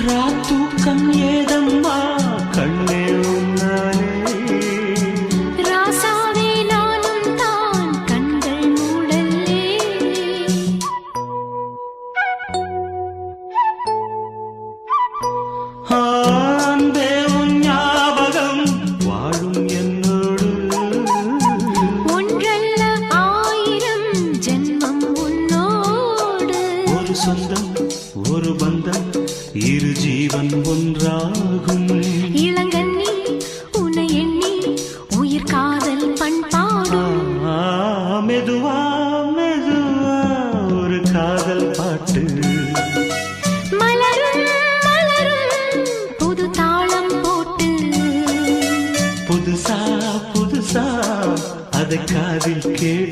ராத்தூக்கம் ஏதம்மா கண்ணே உன்னாலே ராசாவே நானும் தான் கண்கள் மூடல்லே அன்பே உன் ஞாபகம் வாழும் என்னோடு ஒன்றல்ல ஆயிரம் ஜென்மம் உன்னோடு ஒரு சொந்தம் ஒரு பந்தம் இரு ஜீவன் ஒன்றாகும் இளங்கண்ணி உன்னை எண்ணி உயிர் காதல் பண்பாடும் மெதுவா மெதுவா ஒரு காதல் பாட்டு மலரும் மலரும் புது தாளம் போட்டு புதுசா புதுசா அதை காதில் கேட்டு